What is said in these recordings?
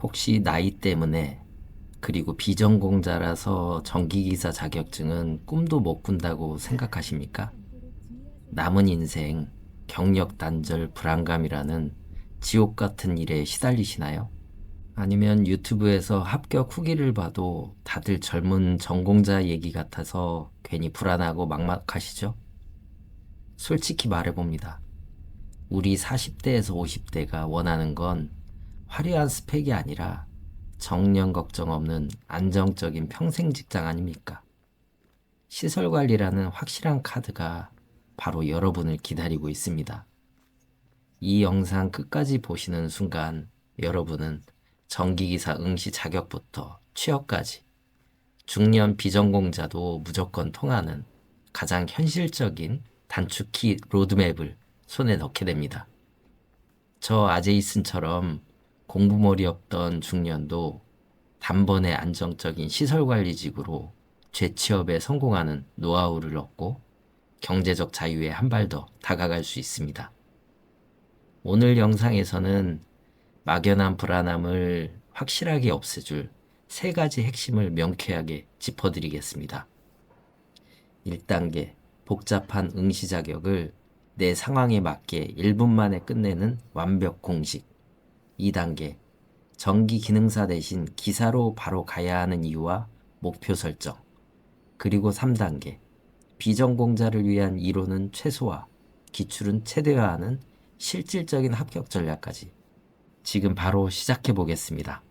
혹시 나이 때문에 그리고 비전공자라서 전기기사 자격증은 꿈도 못 꾼다고 생각하십니까? 남은 인생 경력 단절 불안감이라는 지옥 같은 일에 시달리시나요? 아니면 유튜브에서 합격 후기를 봐도 다들 젊은 전공자 얘기 같아서 괜히 불안하고 막막하시죠? 솔직히 말해봅니다. 우리 40대에서 50대가 원하는 건 화려한 스펙이 아니라 정년 걱정 없는 안정적인 평생 직장 아닙니까? 시설 관리라는 확실한 카드가 바로 여러분을 기다리고 있습니다. 이 영상 끝까지 보시는 순간 여러분은 전기기사 응시 자격부터 취업까지 중년 비전공자도 무조건 통하는 가장 현실적인 단축키 로드맵을 손에 넣게 됩니다. 저 아제이슨처럼 공부머리 없던 중년도 단번에 안정적인 시설관리직으로 재취업에 성공하는 노하우를 얻고 경제적 자유에 한 발 더 다가갈 수 있습니다. 오늘 영상에서는 막연한 불안함을 확실하게 없애줄 세 가지 핵심을 명쾌하게 짚어드리겠습니다. 1단계, 복잡한 응시 자격을 내 상황에 맞게 1분 만에 끝내는 완벽 공식. 2단계, 전기 기능사 대신 기사로 바로 가야 하는 이유와 목표 설정. 그리고 3단계, 비전공자를 위한 이론은 최소화, 기출은 최대화하는 실질적인 합격 전략까지. 지금 바로 시작해 보겠습니다.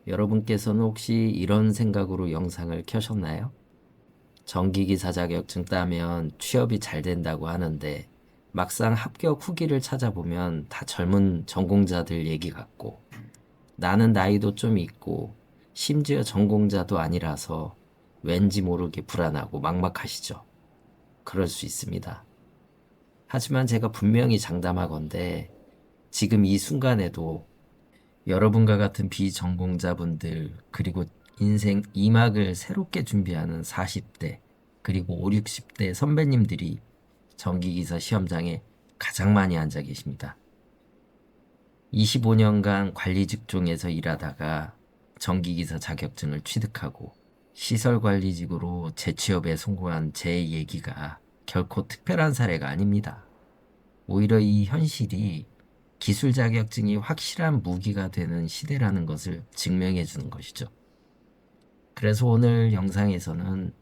여러분께서는 혹시 이런 생각으로 영상을 켜셨나요? 전기기사 자격증 따면 취업이 잘 된다고 하는데 막상 합격 후기를 찾아보면 다 젊은 전공자들 얘기 같고 나는 나이도 좀 있고 심지어 전공자도 아니라서 왠지 모르게 불안하고 막막하시죠. 그럴 수 있습니다. 하지만 제가 분명히 장담하건대 지금 이 순간에도 여러분과 같은 비전공자분들 그리고 인생 2막을 새롭게 준비하는 40대 그리고 5, 60대 선배님들이 전기기사 시험장에 가장 많이 앉아 계십니다. 25년간 관리 직종에서 일하다가 전기기사 자격증을 취득하고 시설관리직으로 재취업에 성공한 제 얘기가 결코 특별한 사례가 아닙니다. 오히려 이 현실이 기술 자격증이 확실한 무기가 되는 시대라는 것을 증명해 주는 것이죠. 그래서 오늘 영상에서는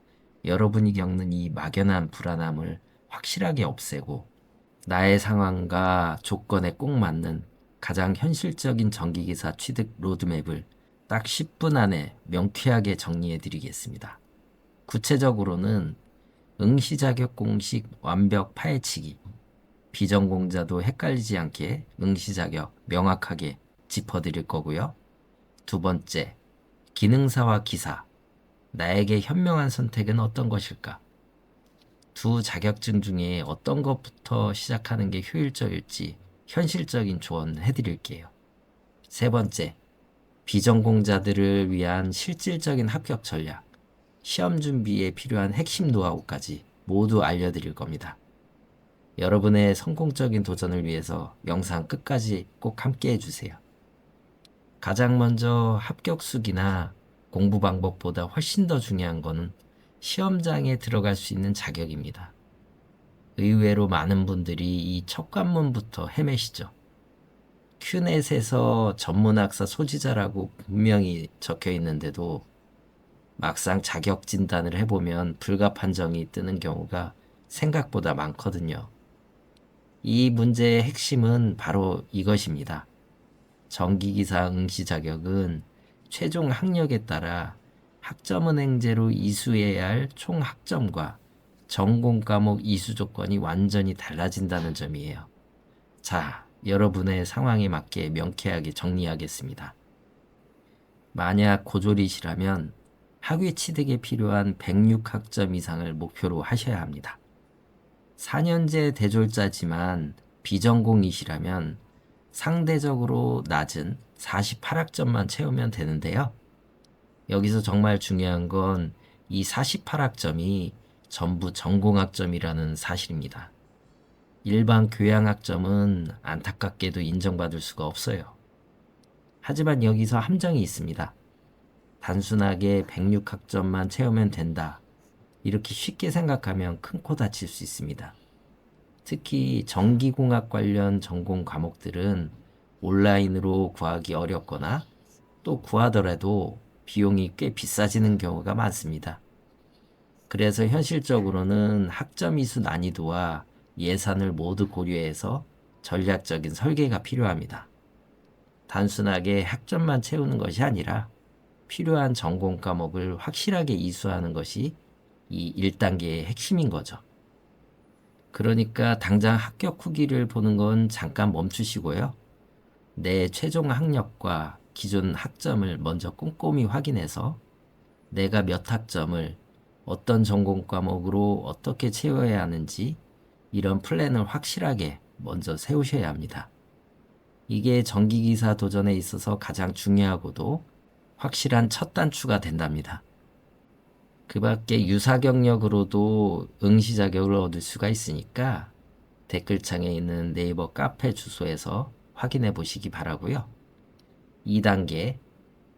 여러분이 겪는 이 막연한 불안함을 확실하게 없애고 나의 상황과 조건에 꼭 맞는 가장 현실적인 전기기사 취득 로드맵을 딱 10분 안에 명쾌하게 정리해 드리겠습니다. 구체적으로는 응시 자격 공식 완벽 파헤치기, 비전공자도 헷갈리지 않게 응시 자격 명확하게 짚어드릴 거고요. 두 번째, 기능사와 기사, 나에게 현명한 선택은 어떤 것일까? 두 자격증 중에 어떤 것부터 시작하는 게 효율적일지 현실적인 조언 해드릴게요. 세 번째, 비전공자들을 위한 실질적인 합격 전략, 시험 준비에 필요한 핵심 노하우까지 모두 알려드릴 겁니다. 여러분의 성공적인 도전을 위해서 영상 끝까지 꼭 함께 해주세요. 가장 먼저 합격수기나 공부 방법보다 훨씬 더 중요한 거는 시험장에 들어갈 수 있는 자격입니다. 의외로 많은 분들이 이 첫 관문부터 헤매시죠. 큐넷에서 전문학사 소지자라고 분명히 적혀 있는데도 막상 자격 진단을 해보면 불가 판정이 뜨는 경우가 생각보다 많거든요. 이 문제의 핵심은 바로 이것입니다. 전기기사 응시 자격은 최종 학력에 따라 학점은행제로 이수해야 할 총 학점과 전공 과목 이수 조건이 완전히 달라진다는 점이에요. 자, 여러분의 상황에 맞게 명쾌하게 정리하겠습니다. 만약 고졸이시라면 학위 취득에 필요한 106학점 이상을 목표로 하셔야 합니다. 4년제 대졸자지만 비전공이시라면 상대적으로 낮은 48학점만 채우면 되는데요. 여기서 정말 중요한 건 이 48학점이 전부 전공학점이라는 사실입니다. 일반 교양학점은 안타깝게도 인정받을 수가 없어요. 하지만 여기서 함정이 있습니다. 단순하게 106학점만 채우면 된다. 이렇게 쉽게 생각하면 큰 코 다칠 수 있습니다. 특히 전기공학 관련 전공 과목들은 온라인으로 구하기 어렵거나 또 구하더라도 비용이 꽤 비싸지는 경우가 많습니다. 그래서 현실적으로는 학점 이수 난이도와 예산을 모두 고려해서 전략적인 설계가 필요합니다. 단순하게 학점만 채우는 것이 아니라 필요한 전공 과목을 확실하게 이수하는 것이 이 1단계의 핵심인 거죠. 그러니까 당장 합격 후기를 보는 건 잠깐 멈추시고요. 내 최종 학력과 기존 학점을 먼저 꼼꼼히 확인해서 내가 몇 학점을 어떤 전공 과목으로 어떻게 채워야 하는지 이런 플랜을 확실하게 먼저 세우셔야 합니다. 이게 전기기사 도전에 있어서 가장 중요하고도 확실한 첫 단추가 된답니다. 그 밖에 유사 경력으로도 응시 자격을 얻을 수가 있으니까 댓글창에 있는 네이버 카페 주소에서 확인해 보시기 바라고요. 2단계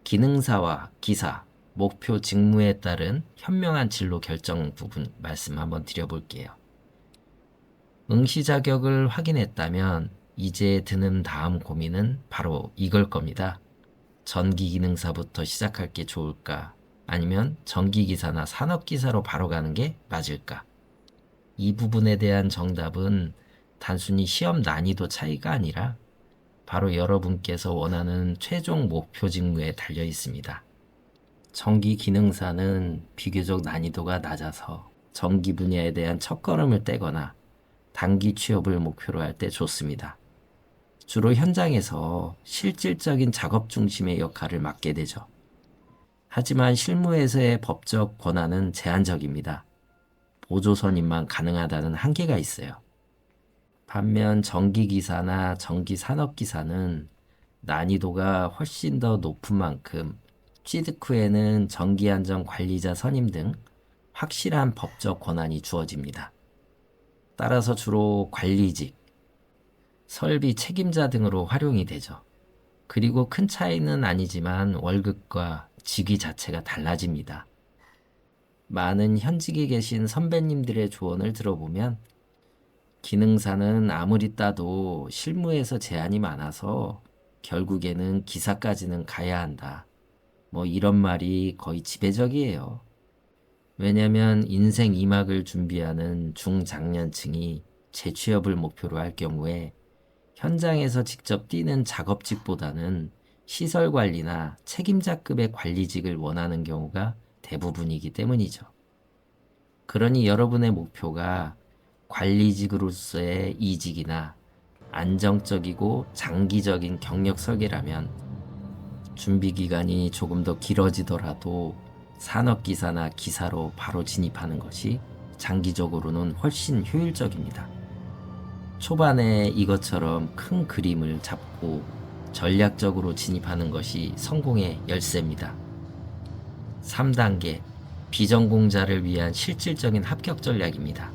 기능사와 기사, 목표 직무에 따른 현명한 진로 결정 부분 말씀 한번 드려볼게요. 응시 자격을 확인했다면 이제 드는 다음 고민은 바로 이걸 겁니다. 전기기능사부터 시작할 게 좋을까? 아니면 전기기사나 산업기사로 바로 가는 게 맞을까? 이 부분에 대한 정답은 단순히 시험 난이도 차이가 아니라 바로 여러분께서 원하는 최종 목표 직무에 달려 있습니다. 전기기능사는 비교적 난이도가 낮아서 전기 분야에 대한 첫걸음을 떼거나 단기 취업을 목표로 할 때 좋습니다. 주로 현장에서 실질적인 작업 중심의 역할을 맡게 되죠. 하지만 실무에서의 법적 권한은 제한적입니다. 보조 선임만 가능하다는 한계가 있어요. 반면 전기기사나 전기산업기사는 난이도가 훨씬 더 높은 만큼 취득 후에는 전기안전관리자 선임 등 확실한 법적 권한이 주어집니다. 따라서 주로 관리직, 설비 책임자 등으로 활용이 되죠. 그리고 큰 차이는 아니지만 월급과 직위 자체가 달라집니다. 많은 현직에 계신 선배님들의 조언을 들어보면 기능사는 아무리 따도 실무에서 제한이 많아서 결국에는 기사까지는 가야 한다. 뭐 이런 말이 거의 지배적이에요. 왜냐면 인생 2막을 준비하는 중장년층이 재취업을 목표로 할 경우에 현장에서 직접 뛰는 작업직보다는 시설관리나 책임자급의 관리직을 원하는 경우가 대부분이기 때문이죠. 그러니 여러분의 목표가 관리직으로서의 이직이나 안정적이고 장기적인 경력 설계라면 준비 기간이 조금 더 길어지더라도 산업기사나 기사로 바로 진입하는 것이 장기적으로는 훨씬 효율적입니다. 초반에 이것처럼 큰 그림을 잡고 전략적으로 진입하는 것이 성공의 열쇠입니다. 3단계 비전공자를 위한 실질적인 합격 전략입니다.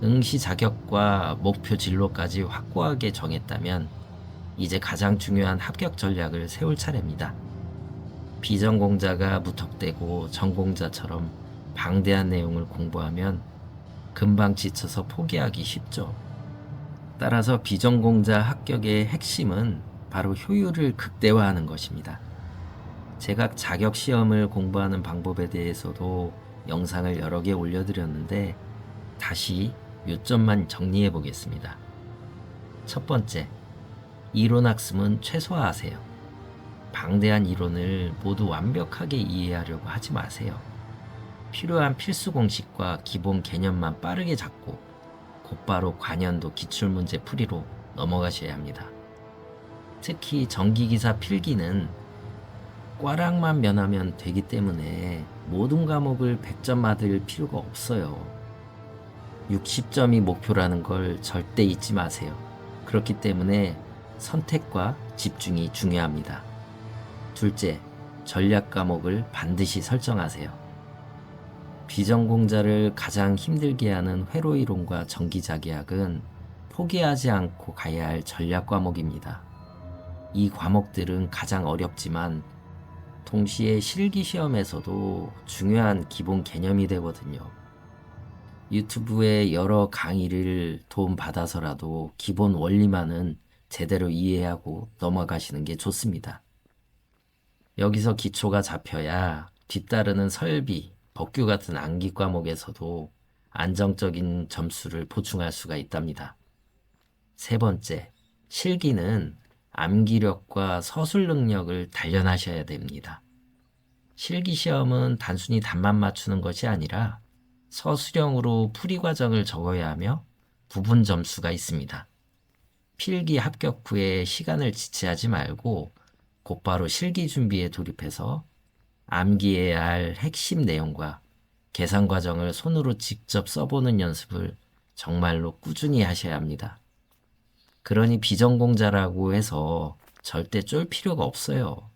응시 자격과 목표 진로까지 확고하게 정했다면 이제 가장 중요한 합격 전략을 세울 차례입니다. 비전공자가 무턱대고 전공자처럼 방대한 내용을 공부하면 금방 지쳐서 포기하기 쉽죠. 따라서 비전공자 합격의 핵심은 바로 효율을 극대화하는 것입니다. 제가 자격 시험을 공부하는 방법에 대해서도 영상을 여러 개 올려드렸는데 다시 요점만 정리해 보겠습니다. 첫 번째, 이론 학습은 최소화하세요. 방대한 이론을 모두 완벽하게 이해하려고 하지 마세요. 필요한 필수 공식과 기본 개념만 빠르게 잡고 곧바로 관연도 기출문제 풀이로 넘어가셔야 합니다. 특히 전기기사 필기는 꽈락만 면하면 되기 때문에 모든 과목을 100점 받을 필요가 없어요. 60점이 목표라는 걸 절대 잊지 마세요. 그렇기 때문에 선택과 집중이 중요합니다. 둘째, 전략 과목을 반드시 설정하세요. 비전공자를 가장 힘들게 하는 회로이론과 전기자기학은 포기하지 않고 가야 할 전략 과목입니다. 이 과목들은 가장 어렵지만 동시에 실기 시험에서도 중요한 기본 개념이 되거든요. 유튜브의 여러 강의를 도움받아서라도 기본 원리만은 제대로 이해하고 넘어가시는 게 좋습니다. 여기서 기초가 잡혀야 뒤따르는 설비, 법규 같은 암기 과목에서도 안정적인 점수를 보충할 수가 있답니다. 세 번째, 실기는 암기력과 서술 능력을 단련하셔야 됩니다. 실기 시험은 단순히 답만 맞추는 것이 아니라 서술형으로 풀이 과정을 적어야 하며 부분 점수가 있습니다. 필기 합격 후에 시간을 지체하지 말고 곧바로 실기 준비에 돌입해서 암기해야 할 핵심 내용과 계산 과정을 손으로 직접 써보는 연습을 정말로 꾸준히 하셔야 합니다. 그러니 비전공자라고 해서 절대 쫄 필요가 없어요.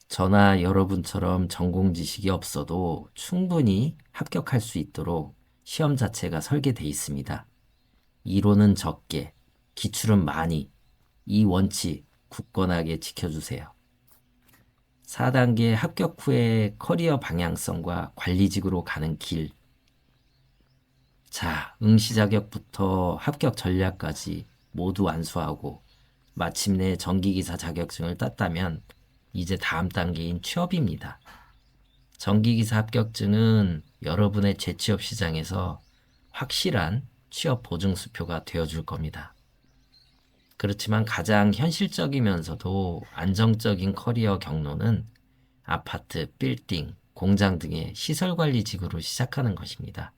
저나 여러분처럼 전공 지식이 없어도 충분히 합격할 수 있도록 시험 자체가 설계되어 있습니다. 이론은 적게, 기출은 많이, 이 원칙 굳건하게 지켜주세요. 4단계 합격 후의 커리어 방향성과 관리직으로 가는 길. 자, 응시 자격부터 합격 전략까지 모두 완수하고 마침내 전기기사 자격증을 땄다면 이제 다음 단계인 취업입니다. 전기기사 합격증은 여러분의 재취업 시장에서 확실한 취업 보증수표가 되어줄 겁니다. 그렇지만 가장 현실적이면서도 안정적인 커리어 경로는 아파트, 빌딩, 공장 등의 시설관리직으로 시작하는 것입니다.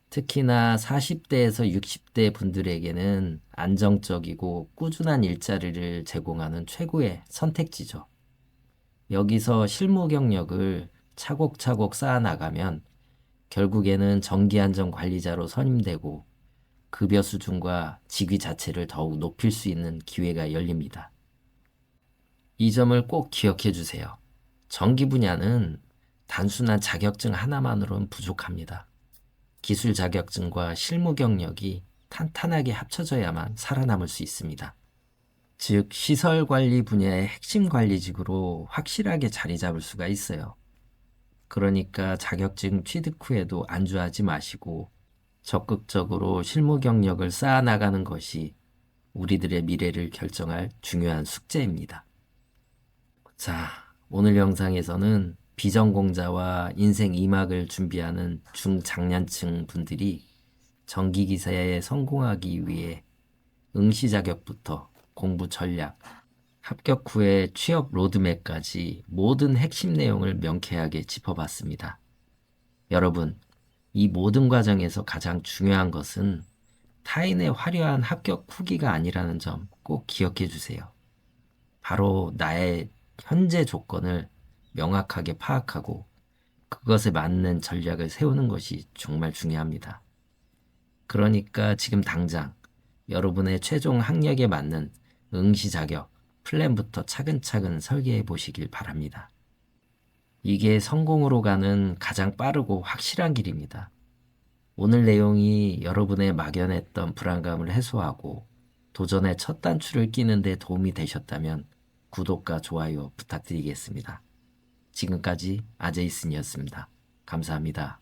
특히나 40대에서 60대 분들에게는 안정적이고 꾸준한 일자리를 제공하는 최고의 선택지죠. 여기서 실무 경력을 차곡차곡 쌓아나가면 결국에는 정기안정관리자로 선임되고 급여 수준과 직위 자체를 더욱 높일 수 있는 기회가 열립니다. 이 점을 꼭 기억해 주세요. 전기 분야는 단순한 자격증 하나만으로는 부족합니다. 기술 자격증과 실무 경력이 탄탄하게 합쳐져야만 살아남을 수 있습니다. 즉, 시설 관리 분야의 핵심 관리직으로 확실하게 자리 잡을 수가 있어요. 그러니까 자격증 취득 후에도 안주하지 마시고 적극적으로 실무 경력을 쌓아나가는 것이 우리들의 미래를 결정할 중요한 숙제입니다. 자, 오늘 영상에서는 비전공자와 인생 2막을 준비하는 중장년층 분들이 전기기사에 성공하기 위해 응시 자격부터 공부 전략, 합격 후의 취업 로드맵까지 모든 핵심 내용을 명쾌하게 짚어봤습니다. 여러분, 이 모든 과정에서 가장 중요한 것은 타인의 화려한 합격 후기가 아니라는 점 꼭 기억해 주세요. 바로 나의 현재 조건을 명확하게 파악하고 그것에 맞는 전략을 세우는 것이 정말 중요합니다. 그러니까 지금 당장 여러분의 최종 학력에 맞는 응시 자격 플랜부터 차근차근 설계해 보시길 바랍니다. 이게 성공으로 가는 가장 빠르고 확실한 길입니다. 오늘 내용이 여러분의 막연했던 불안감을 해소하고 도전의 첫 단추를 끼는 데 도움이 되셨다면 구독과 좋아요 부탁드리겠습니다. 지금까지 아제이슨이었습니다. 감사합니다.